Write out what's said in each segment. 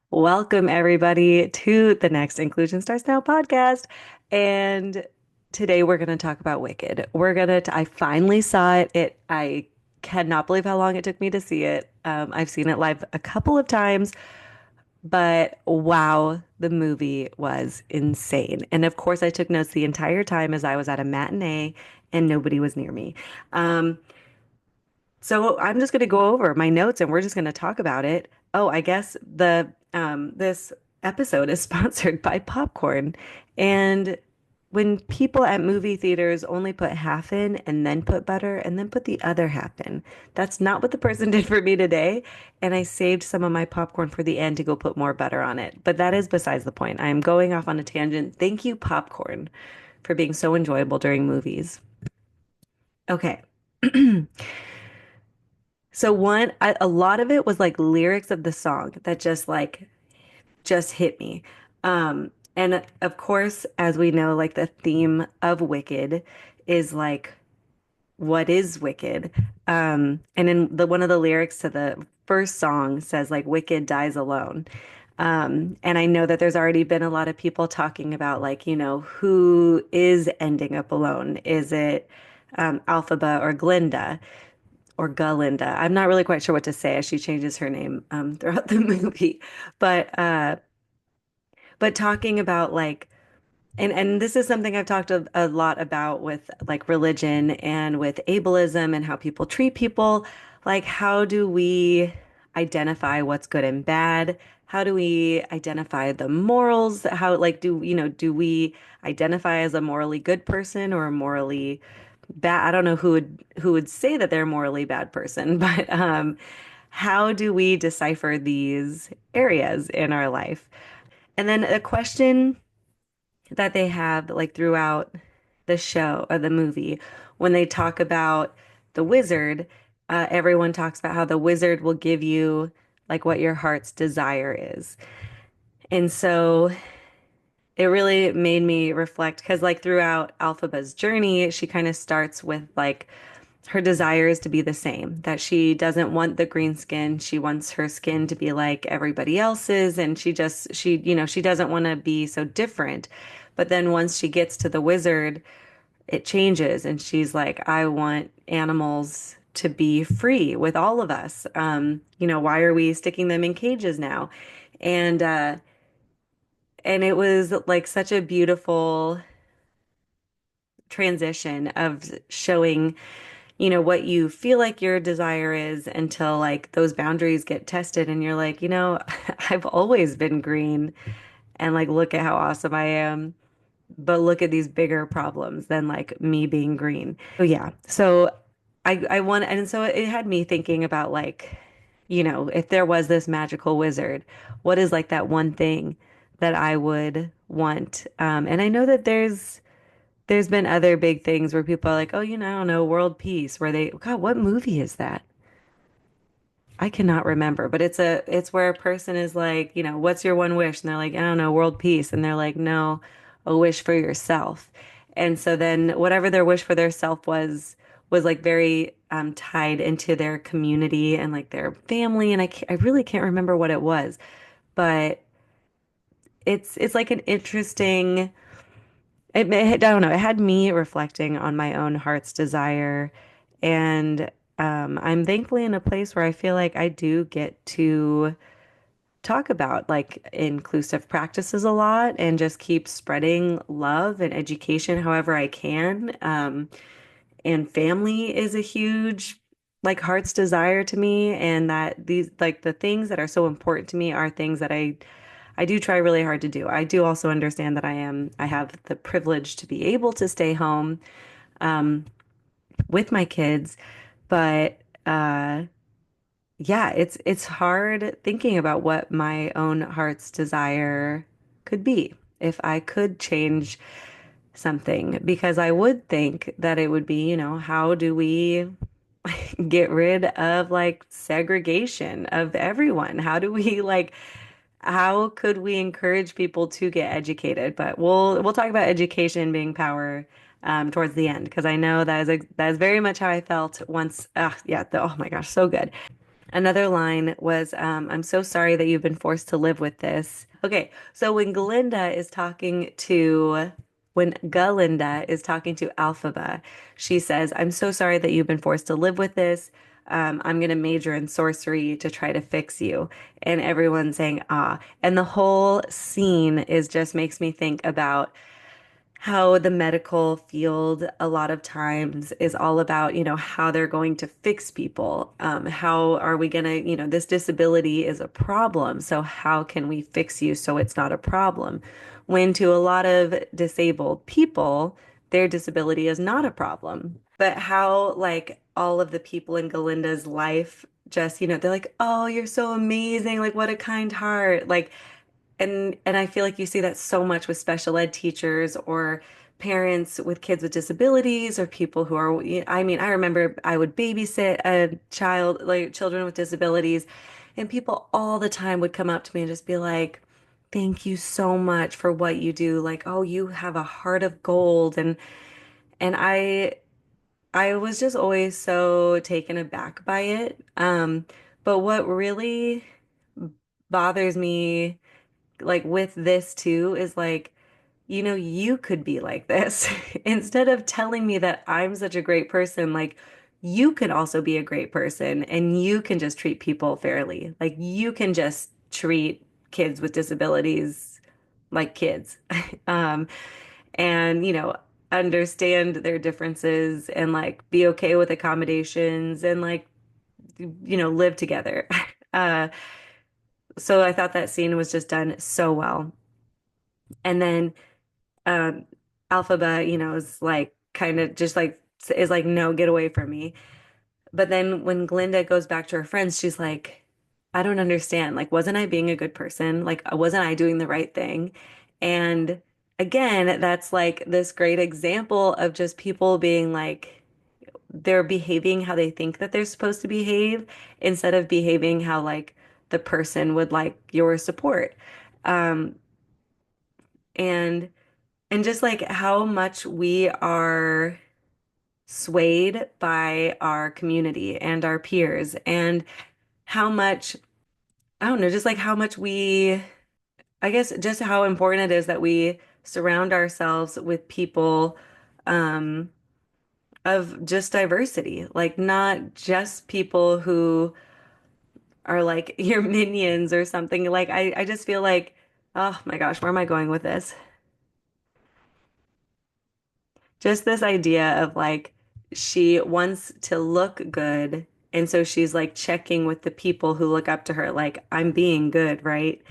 Welcome, everybody, to the next Inclusion Starts Now podcast. And today we're going to talk about Wicked. I finally saw it. I cannot believe how long it took me to see it. I've seen it live a couple of times, but wow, the movie was insane. And of course, I took notes the entire time as I was at a matinee and nobody was near me. Um, so I'm just going to go over my notes and we're just going to talk about it. Oh, I guess the this episode is sponsored by popcorn. And when people at movie theaters only put half in and then put butter and then put the other half in, that's not what the person did for me today. And I saved some of my popcorn for the end to go put more butter on it. But that is besides the point. I am going off on a tangent. Thank you, popcorn, for being so enjoyable during movies. Okay. So a lot of it was like lyrics of the song that just hit me. And of course, as we know, like the theme of Wicked is like what is wicked. And in the one of the lyrics to the first song says like wicked dies alone. And I know that there's already been a lot of people talking about like, who is ending up alone? Is it Alphaba or Glinda? Or Galinda. I'm not really quite sure what to say as she changes her name throughout the movie. But but talking about like and this is something I've talked a lot about with like religion and with ableism and how people treat people. Like how do we identify what's good and bad? How do we identify the morals? How like do we identify as a morally good person or a morally bad? I don't know who would say that they're a morally bad person, but how do we decipher these areas in our life? And then a question that they have like throughout the show or the movie when they talk about the wizard, everyone talks about how the wizard will give you like what your heart's desire is. And so it really made me reflect because like throughout Alphaba's journey, she kind of starts with like her desire is to be the same, that she doesn't want the green skin. She wants her skin to be like everybody else's. And she doesn't want to be so different. But then once she gets to the wizard, it changes. And she's like, I want animals to be free with all of us. Why are we sticking them in cages now? And, uh, and it was like such a beautiful transition of showing what you feel like your desire is until like those boundaries get tested and you're like, I've always been green and like look at how awesome I am. But look at these bigger problems than like me being green. So yeah. So I want and so it had me thinking about like, if there was this magical wizard, what is like that one thing that I would want? And I know that there's been other big things where people are like, oh, I don't know, world peace, God, what movie is that? I cannot remember, but it's where a person is like, what's your one wish? And they're like, I don't know, world peace. And they're like, no, a wish for yourself. And so then whatever their wish for their self was like very tied into their community and like their family. And I really can't remember what it was, but it's like an interesting. I don't know. It had me reflecting on my own heart's desire. And I'm thankfully in a place where I feel like I do get to talk about like inclusive practices a lot and just keep spreading love and education however I can. And family is a huge like heart's desire to me. And that these like the things that are so important to me are things that I do try really hard to do. I do also understand that I have the privilege to be able to stay home with my kids, but yeah, it's hard thinking about what my own heart's desire could be if I could change something because I would think that it would be, how do we get rid of like segregation of everyone? How could we encourage people to get educated? But we'll talk about education being power towards the end because I know that is very much how I felt once. Yeah, oh my gosh, so good. Another line was, I'm so sorry that you've been forced to live with this. Okay, so when Galinda is talking to Alphaba, she says, I'm so sorry that you've been forced to live with this. I'm going to major in sorcery to try to fix you. And everyone's saying, ah. And the whole scene is just makes me think about how the medical field a lot of times is all about, how they're going to fix people. How are we going to, this disability is a problem. So how can we fix you so it's not a problem? When to a lot of disabled people, their disability is not a problem. But how, like, all of the people in Galinda's life just, they're like, oh, you're so amazing. Like, what a kind heart. Like, and I feel like you see that so much with special ed teachers or parents with kids with disabilities or people who are, I mean, I remember I would babysit a child, like children with disabilities, and people all the time would come up to me and just be like, "Thank you so much for what you do." Like, "Oh, you have a heart of gold." And I was just always so taken aback by it. But what really bothers me like with this too is like, you could be like this. Instead of telling me that I'm such a great person, like you can also be a great person and you can just treat people fairly. Like you can just treat kids with disabilities like kids. Um, and, understand their differences and like be okay with accommodations and like, live together. Uh, so I thought that scene was just done so well. And then um Alphaba, is like kind of just like is like, no, get away from me. But then when Glinda goes back to her friends, she's like, I don't understand. Like, wasn't I being a good person? Like, wasn't I doing the right thing? And again, that's like this great example of just people being like, they're behaving how they think that they're supposed to behave instead of behaving how like the person would like your support. Um, and And just like how much we are swayed by our community and our peers, and how much, I don't know, just like how much I guess, just how important it is that we surround ourselves with people um, of just diversity, like not just people who are like your minions or something. Like, I just feel like, oh my gosh, where am I going with this? Just this idea of like she wants to look good. And so she's like checking with the people who look up to her, like, I'm being good, right?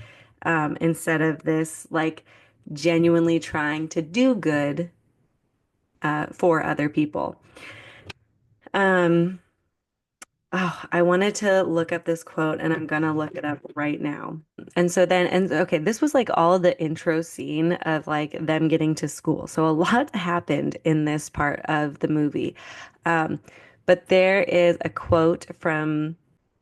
Instead of this like genuinely trying to do good for other people. Um, oh, I wanted to look up this quote and I'm gonna look it up right now. And okay, this was like all the intro scene of like them getting to school. So a lot happened in this part of the movie. Um, but there is a quote from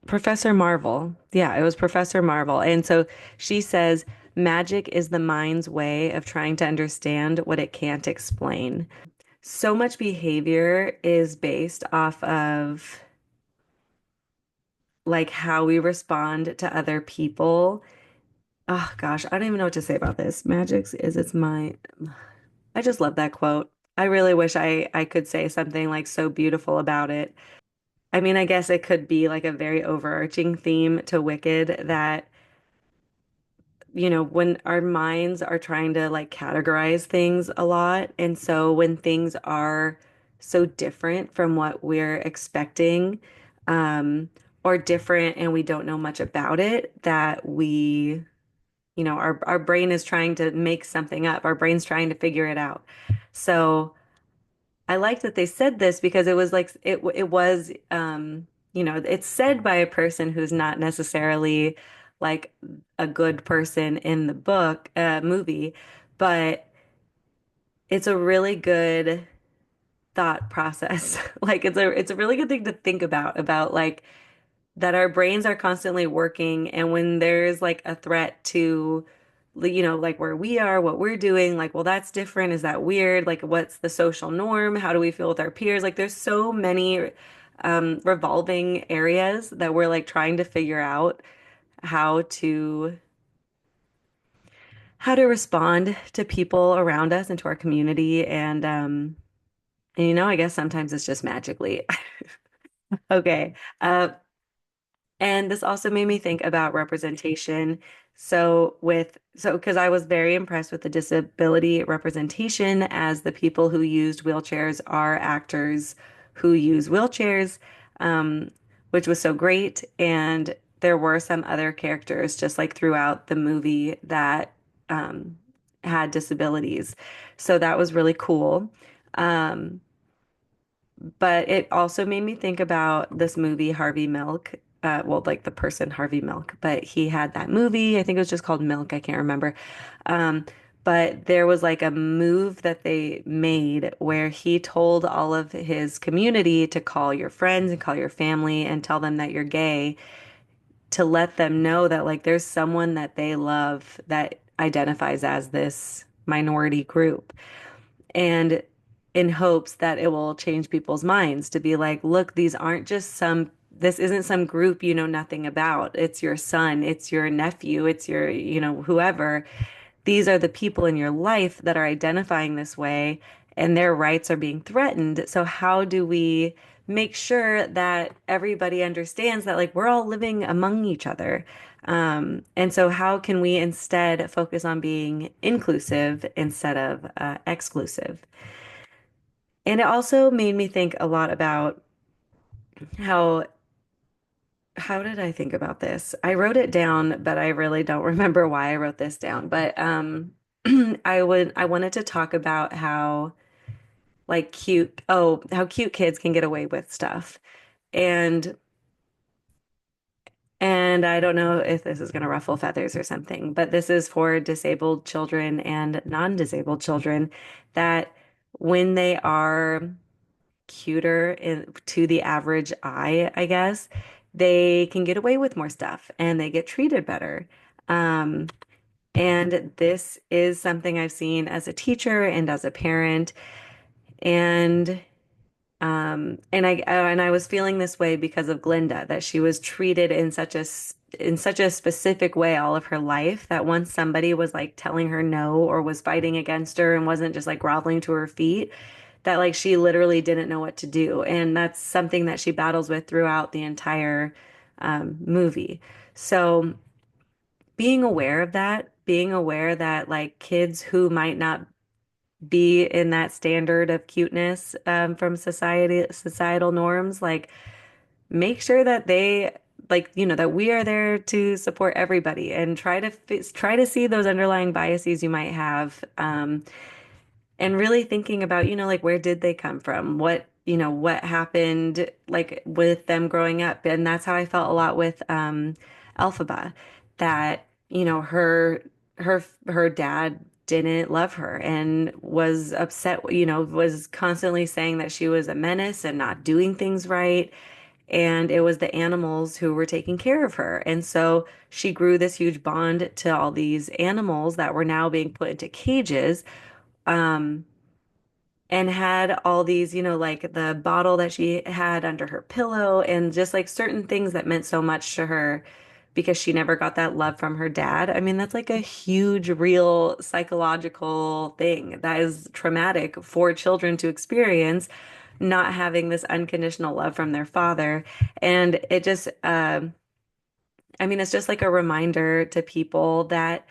Professor Marvel. Yeah, it was Professor Marvel. And so she says, magic is the mind's way of trying to understand what it can't explain. So much behavior is based off of like how we respond to other people. Oh gosh, I don't even know what to say about this. Magic is its mind. I just love that quote. I really wish I could say something like so beautiful about it. I mean, I guess it could be like a very overarching theme to Wicked that, when our minds are trying to like categorize things a lot, and so when things are so different from what we're expecting, or different and we don't know much about it, that our brain is trying to make something up. Our brain's trying to figure it out. So I like that they said this because it was like it was it's said by a person who's not necessarily like a good person in the book movie, but it's a really good thought process. Like it's a really good thing to think about like that our brains are constantly working, and when there's like a threat to like where we are, what we're doing, like, well, that's different, is that weird, like what's the social norm, how do we feel with our peers, like there's so many revolving areas that we're like trying to figure out how to how to respond to people around us and to our community and I guess sometimes it's just magically. Okay. And this also made me think about representation. Because I was very impressed with the disability representation as the people who used wheelchairs are actors who use wheelchairs, um, which was so great. And there were some other characters just like throughout the movie that um, had disabilities. So that was really cool. Um, but it also made me think about this movie, Harvey Milk. Well, like the person Harvey Milk, but he had that movie. I think it was just called Milk. I can't remember. Um, but there was like a move that they made where he told all of his community to call your friends and call your family and tell them that you're gay to let them know that like there's someone that they love that identifies as this minority group and in hopes that it will change people's minds to be like, look, this isn't some group you know nothing about. It's your son, it's your nephew, it's your whoever. These are the people in your life that are identifying this way, and their rights are being threatened. So, how do we make sure that everybody understands that, like, we're all living among each other? And so, how can we instead focus on being inclusive instead of exclusive? And it also made me think a lot about how how did I think about this? I wrote it down, but I really don't remember why I wrote this down. But I wanted to talk about how how cute kids can get away with stuff. And and I don't know if this is going to ruffle feathers or something, but this is for disabled children and non-disabled children that when they are to the average eye, I guess, they can get away with more stuff and they get treated better. Um, and this is something I've seen as a teacher and as a parent. And and I was feeling this way because of Glinda, that she was treated in in such a specific way all of her life that once somebody was like telling her no or was fighting against her and wasn't just like groveling to her feet, that like she literally didn't know what to do. And that's something that she battles with throughout the entire movie. So being aware of that, being aware that like kids who might not be in that standard of cuteness from societal norms, like make sure that they that we are there to support everybody and try to see those underlying biases you might have. And really thinking about, like where did they come from? What happened like with them growing up? And that's how I felt a lot with Elphaba, that, her dad didn't love her and was upset, was constantly saying that she was a menace and not doing things right. And it was the animals who were taking care of her. And so she grew this huge bond to all these animals that were now being put into cages. Um, and had all these, like the bottle that she had under her pillow and just like certain things that meant so much to her because she never got that love from her dad. I mean, that's like a huge, real psychological thing that is traumatic for children to experience, not having this unconditional love from their father. And I mean, it's just like a reminder to people that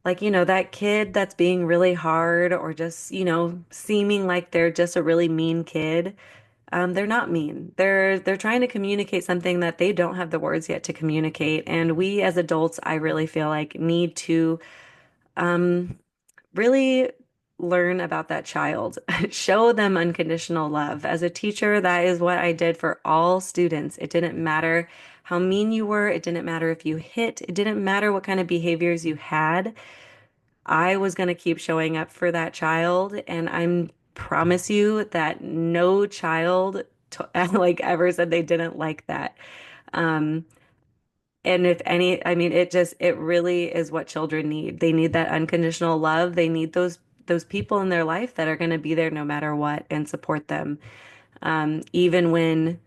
like, that kid that's being really hard or just, seeming like they're just a really mean kid. They're not mean. They're trying to communicate something that they don't have the words yet to communicate. And we as adults, I really feel like need to um really learn about that child. Show them unconditional love. As a teacher, that is what I did for all students. It didn't matter how mean you were, it didn't matter if you hit, it didn't matter what kind of behaviors you had. I was going to keep showing up for that child, and I promise you that no child like ever said they didn't like that. Um, and if any, I mean, it really is what children need. They need that unconditional love. They need those people in their life that are going to be there no matter what and support them. Even when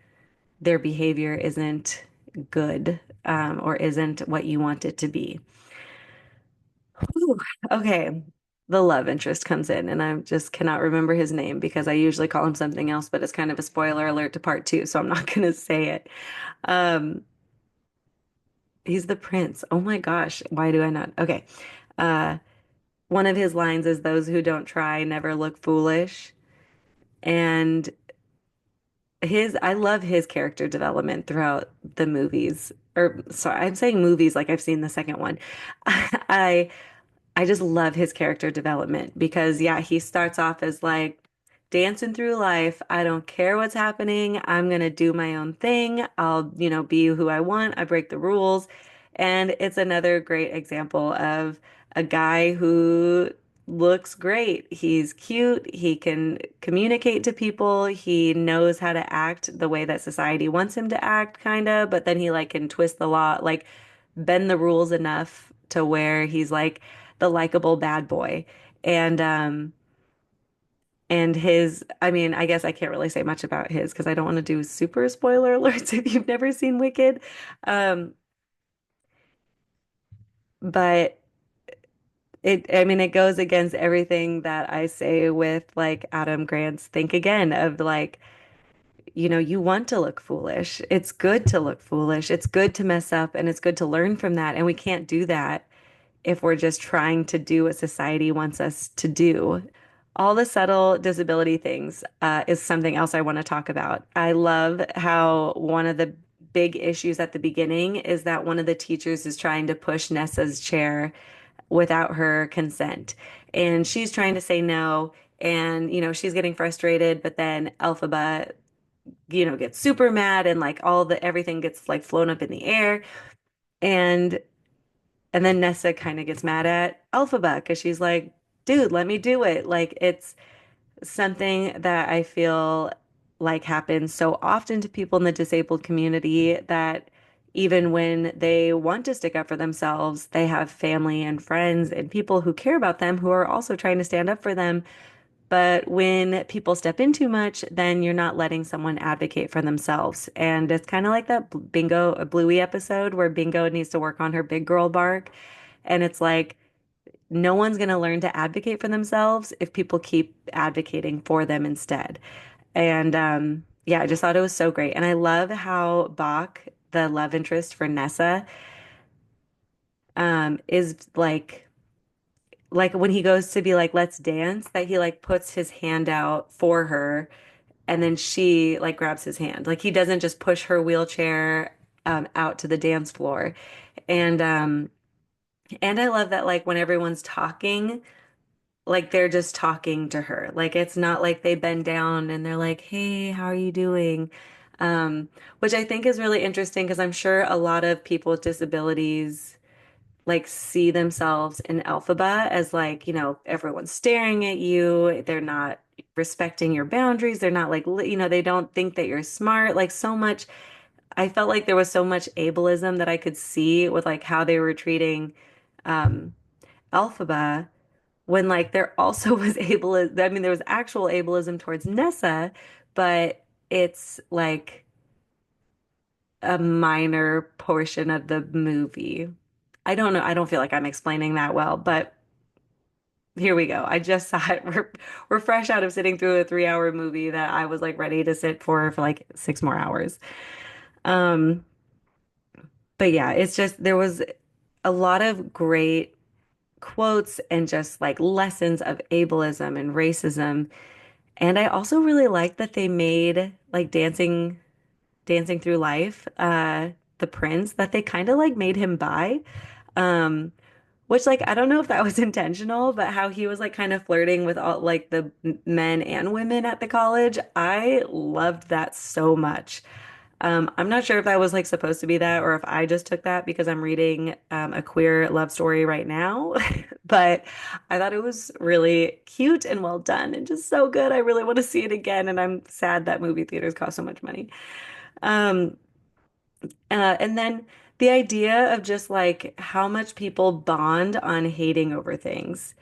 their behavior isn't good, or isn't what you want it to be. Whew. Okay. The love interest comes in, and I just cannot remember his name because I usually call him something else, but it's kind of a spoiler alert to part two, so I'm not going to say it. Um, he's the prince. Oh my gosh, why do I not? Okay. Uh, one of his lines is those who don't try never look foolish. And I love his character development throughout the movies. Or sorry, I'm saying movies like I've seen the second one. I I just love his character development because, yeah, he starts off as like dancing through life. I don't care what's happening. I'm gonna do my own thing. I'll, be who I want. I break the rules. And it's another great example of a guy who looks great. He's cute. He can communicate to people. He knows how to act the way that society wants him to act, kind of, but then he like can twist the law, like bend the rules enough to where he's like the likable bad boy. And I mean, I guess I can't really say much about his because I don't want to do super spoiler alerts if you've never seen Wicked. Um, but I mean, it goes against everything that I say with like Adam Grant's Think Again of like, you want to look foolish. It's good to look foolish. It's good to mess up and it's good to learn from that. And we can't do that if we're just trying to do what society wants us to do. All the subtle disability things is something else I want to talk about. I love how one of the big issues at the beginning is that one of the teachers is trying to push Nessa's chair without her consent. And she's trying to say no. And, she's getting frustrated, but then Elphaba, gets super mad and like everything gets like flown up in the air. And and then Nessa kind of gets mad at Elphaba because she's like, dude, let me do it. Like it's something that I feel like happens so often to people in the disabled community that even when they want to stick up for themselves, they have family and friends and people who care about them who are also trying to stand up for them. But when people step in too much, then you're not letting someone advocate for themselves. And it's kind of like that Bluey episode where Bingo needs to work on her big girl bark. And it's like, no one's going to learn to advocate for themselves if people keep advocating for them instead. And yeah, I just thought it was so great. And I love how Bach, the love interest for Nessa, is like when he goes to be like, let's dance, that he like puts his hand out for her and then she like grabs his hand. Like he doesn't just push her wheelchair out to the dance floor. And and I love that like when everyone's talking, like they're just talking to her. Like it's not like they bend down and they're like, "Hey, how are you doing?" Which I think is really interesting because I'm sure a lot of people with disabilities like see themselves in Alphaba as like, everyone's staring at you. They're not respecting your boundaries. They're not like, they don't think that you're smart. Like so much, I felt like there was so much ableism that I could see with like how they were treating um Alphaba when like there also was ableism. I mean, there was actual ableism towards Nessa, but it's like a minor portion of the movie. I don't know. I don't feel like I'm explaining that well, but here we go. I just saw it. We're fresh out of sitting through a 3-hour movie that I was like ready to sit for like 6 more hours. Um, but yeah, it's just there was a lot of great quotes and just like lessons of ableism and racism. And I also really like that they made like dancing through life, the prince, that they kind of like made him bi. Um, which like I don't know if that was intentional, but how he was like kind of flirting with all like the men and women at the college. I loved that so much. I'm not sure if that was like supposed to be that or if I just took that because I'm reading a queer love story right now. But I thought it was really cute and well done and just so good. I really want to see it again, and I'm sad that movie theaters cost so much money. Um, and then the idea of just like how much people bond on hating over things.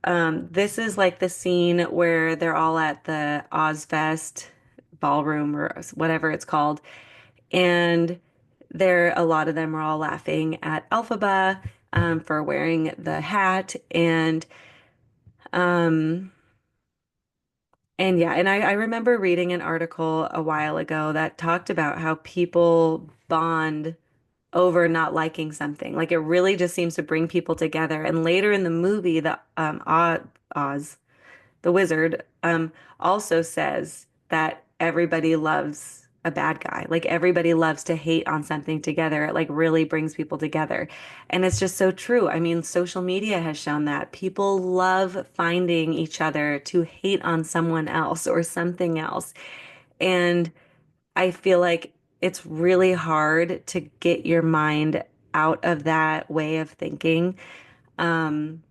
This is like the scene where they're all at the Ozfest ballroom or whatever it's called. And there, a lot of them are all laughing at Elphaba for wearing the hat. Um, and yeah, and I remember reading an article a while ago that talked about how people bond over not liking something. Like it really just seems to bring people together. And later in the movie, the Oz, the wizard, also says that everybody loves a bad guy. Like everybody loves to hate on something together. It like really brings people together. And it's just so true. I mean, social media has shown that people love finding each other to hate on someone else or something else. And I feel like it's really hard to get your mind out of that way of thinking. Um,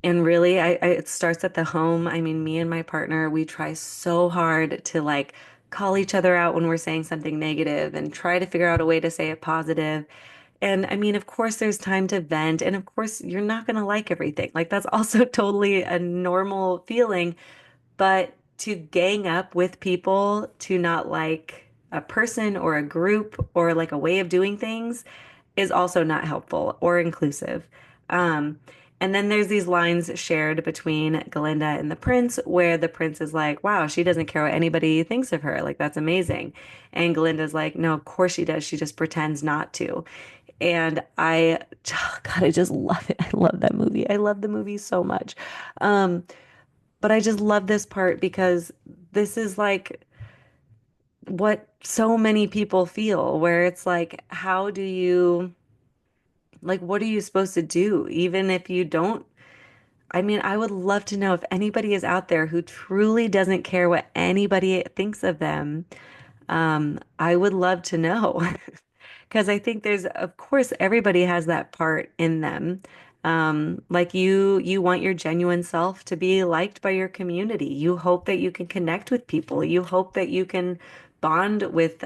and really, it starts at the home. I mean, me and my partner, we try so hard to like call each other out when we're saying something negative and try to figure out a way to say it positive. And I mean, of course, there's time to vent. And of course, you're not going to like everything. Like, that's also totally a normal feeling. But to gang up with people to not like a person or a group or like a way of doing things is also not helpful or inclusive. Um, and then there's these lines shared between Glinda and the prince where the prince is like, wow, she doesn't care what anybody thinks of her. Like, that's amazing. And Glinda's like, no, of course she does. She just pretends not to. And God, I just love it. I love that movie. I love the movie so much. Um, but I just love this part because this is like what so many people feel, where it's like, how do you, like, what are you supposed to do? Even if you don't, I mean, I would love to know if anybody is out there who truly doesn't care what anybody thinks of them. I would love to know. Because I think there's, of course, everybody has that part in them. Like you want your genuine self to be liked by your community. You hope that you can connect with people. You hope that you can bond with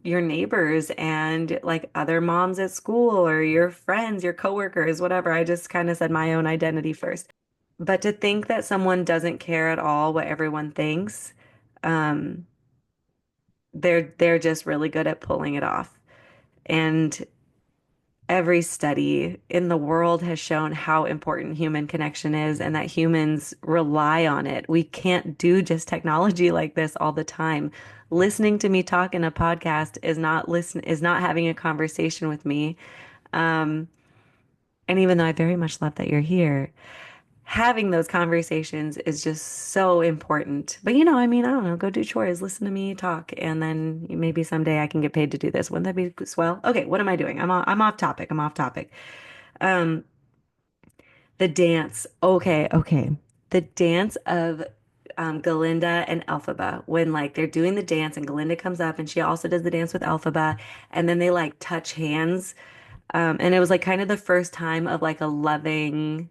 your neighbors and like other moms at school or your friends, your coworkers, whatever. I just kind of said my own identity first. But to think that someone doesn't care at all what everyone thinks, um, they're just really good at pulling it off. And every study in the world has shown how important human connection is and that humans rely on it. We can't do just technology like this all the time. Listening to me talk in a podcast is not having a conversation with me. Um, and even though I very much love that you're here, having those conversations is just so important. But you know, I mean, I don't know, go do chores, listen to me talk, and then maybe someday I can get paid to do this. Wouldn't that be swell? Okay, what am I doing? I'm off topic. I'm off topic. Um, the dance. Okay, okay. The dance of Galinda and Elphaba when like they're doing the dance and Galinda comes up and she also does the dance with Elphaba and then they like touch hands. And it was like kind of the first time of like a loving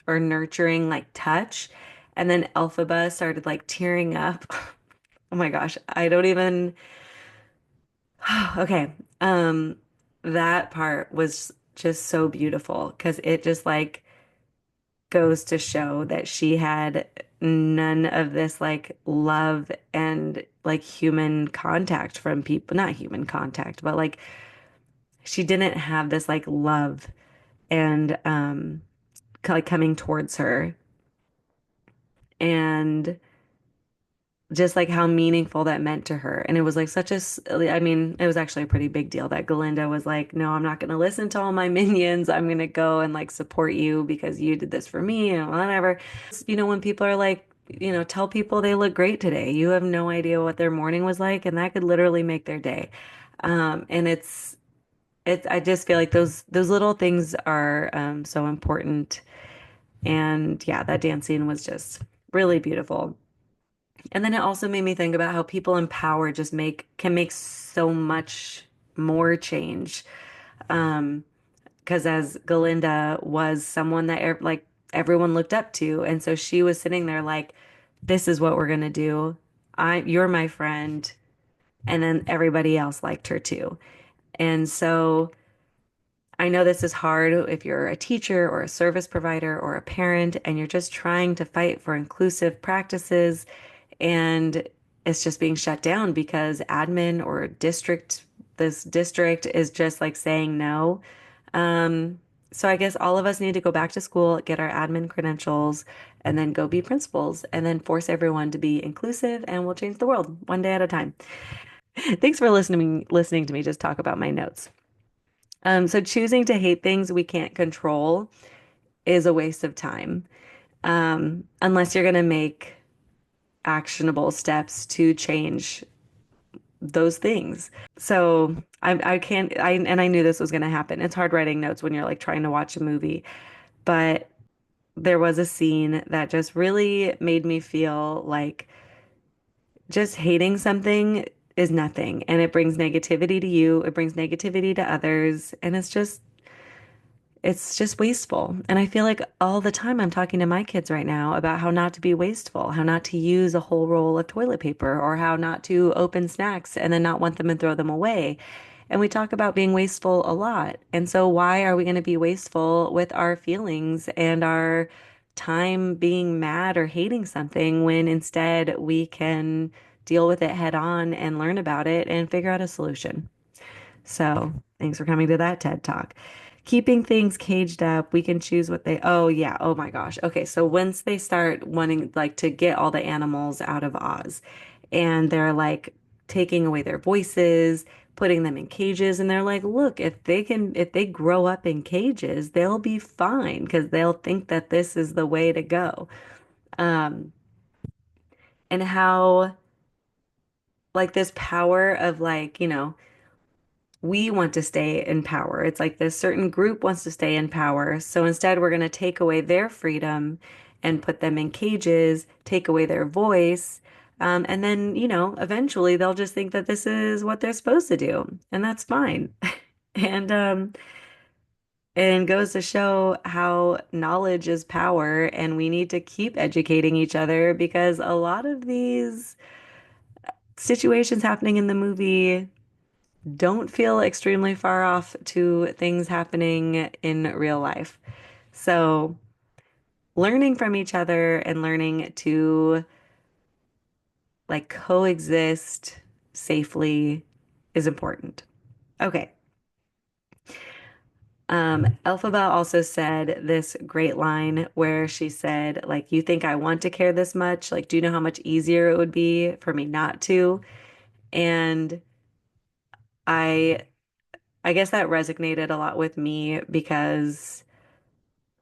or nurturing like touch. And then Elphaba started like tearing up. Oh my gosh, I don't even. Okay. That part was just so beautiful because it just like goes to show that she had none of this like love and like human contact from people, not human contact, but like she didn't have this like love and like coming towards her and just like how meaningful that meant to her. And it was like I mean, it was actually a pretty big deal that Galinda was like, no, I'm not going to listen to all my minions. I'm going to go and like support you because you did this for me and whatever. You know, when people are like, you know, tell people they look great today. You have no idea what their morning was like, and that could literally make their day. And I just feel like those little things are so important. And yeah, that dance scene was just really beautiful. And then it also made me think about how people in power just can make so much more change. Um, because as Galinda was someone that like everyone looked up to, and so she was sitting there like, "This is what we're gonna do. You're my friend," and then everybody else liked her too. And so I know this is hard if you're a teacher or a service provider or a parent, and you're just trying to fight for inclusive practices and it's just being shut down because admin or this district is just like saying no. Um, so I guess all of us need to go back to school, get our admin credentials, and then go be principals, and then force everyone to be inclusive, and we'll change the world one day at a time. Thanks for listening to me just talk about my notes. So choosing to hate things we can't control is a waste of time, unless you're going to make actionable steps to change those things. So I can't, and I knew this was going to happen. It's hard writing notes when you're like trying to watch a movie, but there was a scene that just really made me feel like just hating something is nothing, and it brings negativity to you, it brings negativity to others, and it's just wasteful. And I feel like all the time I'm talking to my kids right now about how not to be wasteful, how not to use a whole roll of toilet paper, or how not to open snacks and then not want them and throw them away. And we talk about being wasteful a lot. And so why are we going to be wasteful with our feelings and our time being mad or hating something when instead we can deal with it head on and learn about it and figure out a solution? So thanks for coming to that TED Talk. Keeping things caged up, we can choose what they, oh yeah, oh my gosh. Okay, so once they start wanting like to get all the animals out of Oz and they're like taking away their voices, putting them in cages, and they're like, look, if they grow up in cages, they'll be fine because they'll think that this is the way to go. Um, and how like this power of like, we want to stay in power. It's like this certain group wants to stay in power. So instead, we're going to take away their freedom and put them in cages, take away their voice. And then, eventually they'll just think that this is what they're supposed to do. And that's fine. And and goes to show how knowledge is power, and we need to keep educating each other because a lot of these situations happening in the movie don't feel extremely far off to things happening in real life. So, learning from each other and learning to like coexist safely is important. Okay. Elphaba also said this great line where she said, like, you think I want to care this much? Like, do you know how much easier it would be for me not to? And I I guess that resonated a lot with me because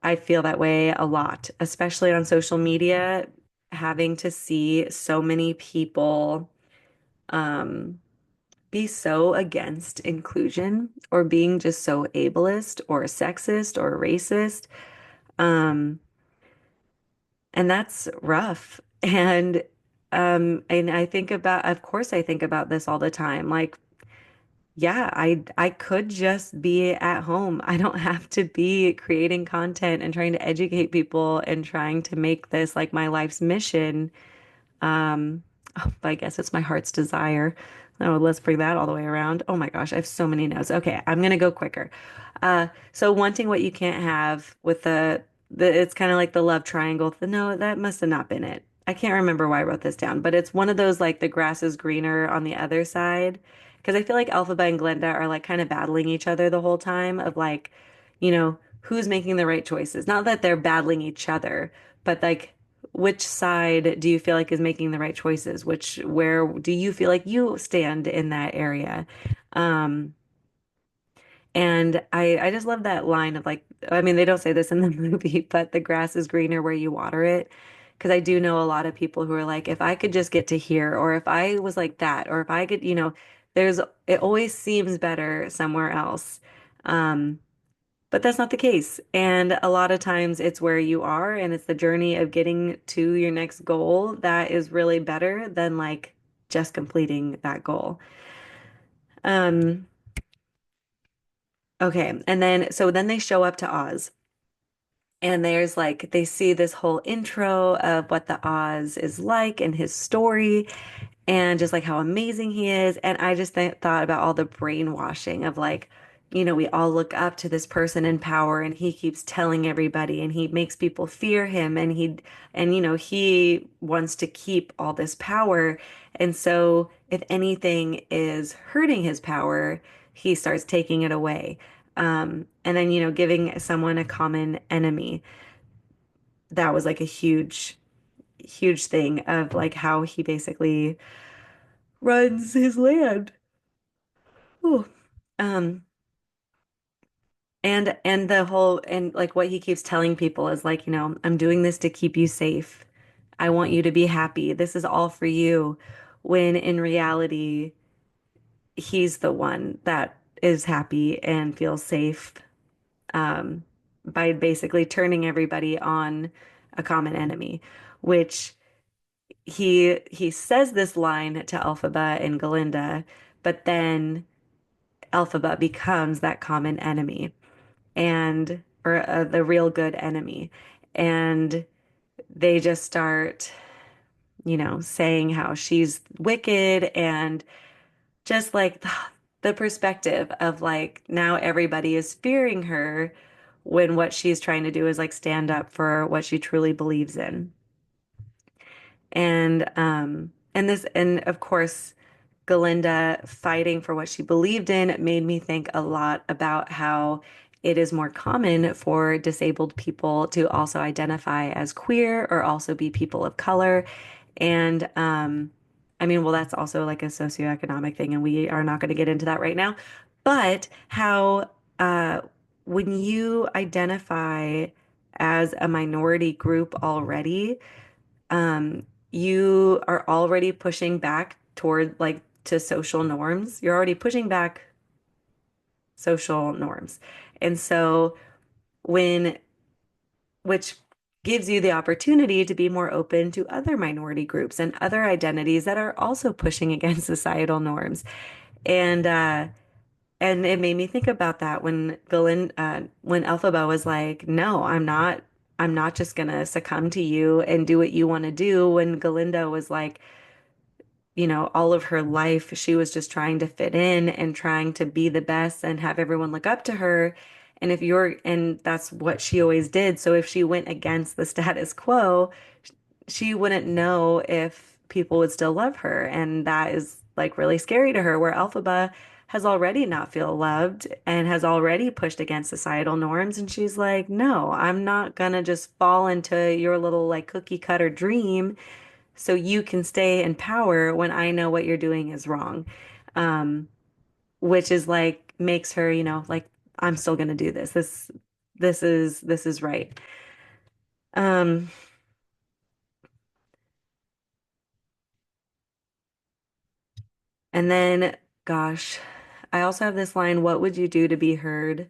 I feel that way a lot, especially on social media, having to see so many people um, be so against inclusion or being just so ableist or sexist or racist. Um, and that's rough. And I think about, of course, I think about this all the time. Like, yeah, I could just be at home. I don't have to be creating content and trying to educate people and trying to make this like my life's mission. But I guess it's my heart's desire. Oh, let's bring that all the way around. Oh my gosh, I have so many notes. Okay, I'm gonna go quicker. So wanting what you can't have with the it's kind of like the love triangle. No, that must have not been it. I can't remember why I wrote this down, but it's one of those like the grass is greener on the other side. Because I feel like Elphaba and Glenda are like kind of battling each other the whole time of like, who's making the right choices. Not that they're battling each other, but like which side do you feel like is making the right choices? Where do you feel like you stand in that area? Um, and I just love that line of like, I mean, they don't say this in the movie, but the grass is greener where you water it. Because I do know a lot of people who are like, if I could just get to here, or if I was like that, or if I could, it always seems better somewhere else. Um, but that's not the case. And a lot of times it's where you are and it's the journey of getting to your next goal that is really better than like just completing that goal. Um, okay. So then they show up to Oz and there's like, they see this whole intro of what the Oz is like and his story and just like how amazing he is. And I just thought about all the brainwashing of like, we all look up to this person in power and he keeps telling everybody and he makes people fear him and he wants to keep all this power. And so if anything is hurting his power, he starts taking it away. And then, giving someone a common enemy. That was like a huge, huge thing of like how he basically runs his land. Ooh. Um, and the whole and like what he keeps telling people is like, I'm doing this to keep you safe. I want you to be happy. This is all for you. When in reality, he's the one that is happy and feels safe, um, by basically turning everybody on a common enemy, which he says this line to Elphaba and Galinda, but then Elphaba becomes that common enemy and or the real good enemy. And they just start, saying how she's wicked and just like the perspective of like now everybody is fearing her when what she's trying to do is like stand up for what she truly believes in. And of course Galinda fighting for what she believed in made me think a lot about how it is more common for disabled people to also identify as queer or also be people of color. And I mean, well, that's also like a socioeconomic thing, and we are not going to get into that right now. But how when you identify as a minority group already, you are already pushing back toward like to social norms. You're already pushing back social norms. And so when, which gives you the opportunity to be more open to other minority groups and other identities that are also pushing against societal norms. And and it made me think about that when Elphaba was like, "No, I'm not just gonna succumb to you and do what you want to do." When Galinda was like, all of her life, she was just trying to fit in and trying to be the best and have everyone look up to her. And that's what she always did. So if she went against the status quo, she wouldn't know if people would still love her. And that is like really scary to her, where Elphaba has already not feel loved and has already pushed against societal norms. And she's like, no, I'm not gonna just fall into your little like cookie cutter dream so you can stay in power when I know what you're doing is wrong. Um, which is like makes her, like I'm still gonna do this. This is right. Um, and then gosh, I also have this line, what would you do to be heard?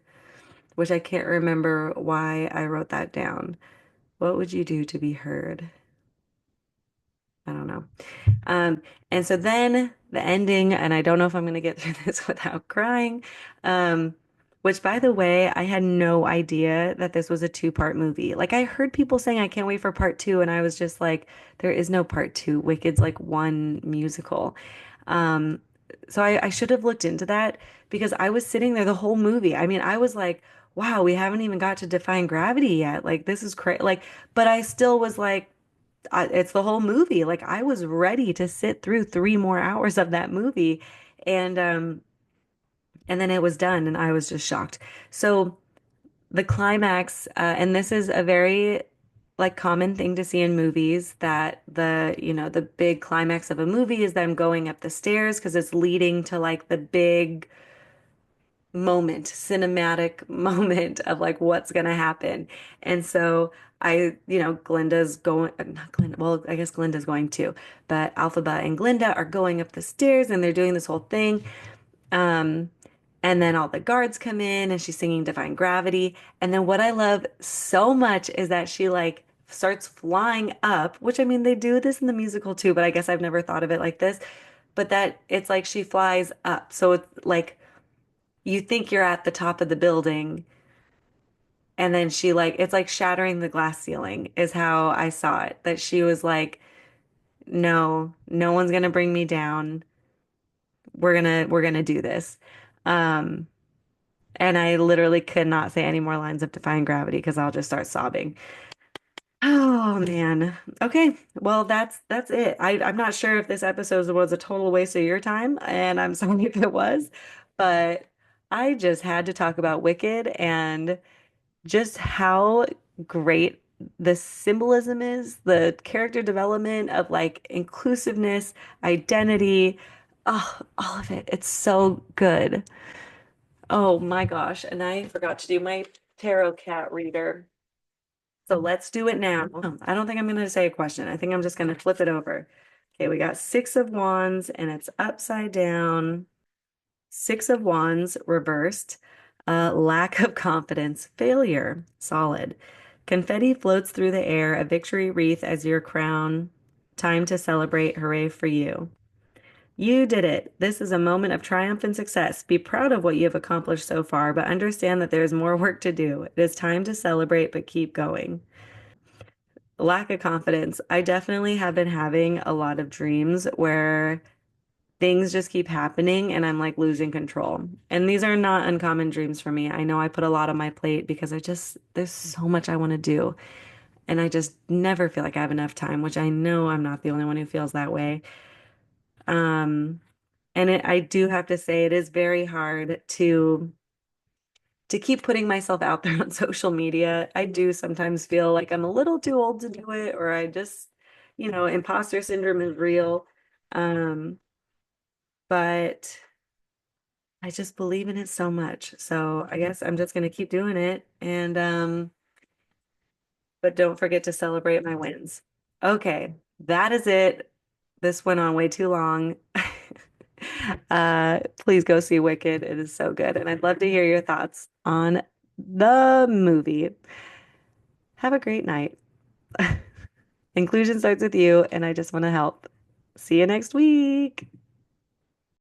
Which I can't remember why I wrote that down. What would you do to be heard? I don't know. Um, and so then the ending, and I don't know if I'm going to get through this without crying. Um, which, by the way, I had no idea that this was a two-part movie. Like, I heard people saying, I can't wait for part two, and I was just like, there is no part two. Wicked's like one musical. Um, so I should have looked into that because I was sitting there the whole movie. I mean, I was like, wow, we haven't even got to define gravity yet. Like, this is crazy. Like, but I still was like, it's the whole movie. Like I was ready to sit through 3 more hours of that movie, and and then it was done, and I was just shocked. So the climax, and this is a very like common thing to see in movies that the big climax of a movie is them going up the stairs because it's leading to like the big cinematic moment of like what's gonna happen. And so Glinda's going, not Glinda, well, I guess Glinda's going too, but Alphaba and Glinda are going up the stairs and they're doing this whole thing. Um, and then all the guards come in and she's singing Defying Gravity. And then what I love so much is that she like starts flying up, which I mean, they do this in the musical too, but I guess I've never thought of it like this. But that it's like she flies up. So it's like you think you're at the top of the building and then she like it's like shattering the glass ceiling is how I saw it. That she was like, no, no one's gonna bring me down. We're gonna do this. Um And I literally could not say any more lines of Defying Gravity because I'll just start sobbing. Oh man. Okay. Well, that's it. I'm not sure if this episode was a total waste of your time, and I'm sorry if it was, but I just had to talk about Wicked and just how great the symbolism is, the character development of like inclusiveness, identity, oh, all of it. It's so good. Oh my gosh. And I forgot to do my tarot cat reader. So let's do it now. I don't think I'm going to say a question. I think I'm just going to flip it over. Okay, we got Six of Wands and it's upside down. Six of Wands reversed. Lack of confidence, failure, solid. Confetti floats through the air, a victory wreath as your crown. Time to celebrate. Hooray for you. You did it. This is a moment of triumph and success. Be proud of what you have accomplished so far, but understand that there is more work to do. It is time to celebrate, but keep going. Lack of confidence. I definitely have been having a lot of dreams where things just keep happening and I'm like losing control. And these are not uncommon dreams for me. I know I put a lot on my plate because there's so much I want to do. And I just never feel like I have enough time, which I know I'm not the only one who feels that way. Um, I do have to say it is very hard to keep putting myself out there on social media. I do sometimes feel like I'm a little too old to do it, or I just, imposter syndrome is real. Um, but I just believe in it so much. So I guess I'm just gonna keep doing it and but don't forget to celebrate my wins. Okay, that is it. This went on way too long. Please go see Wicked. It is so good. And I'd love to hear your thoughts on the movie. Have a great night. Inclusion starts with you, and I just want to help. See you next week.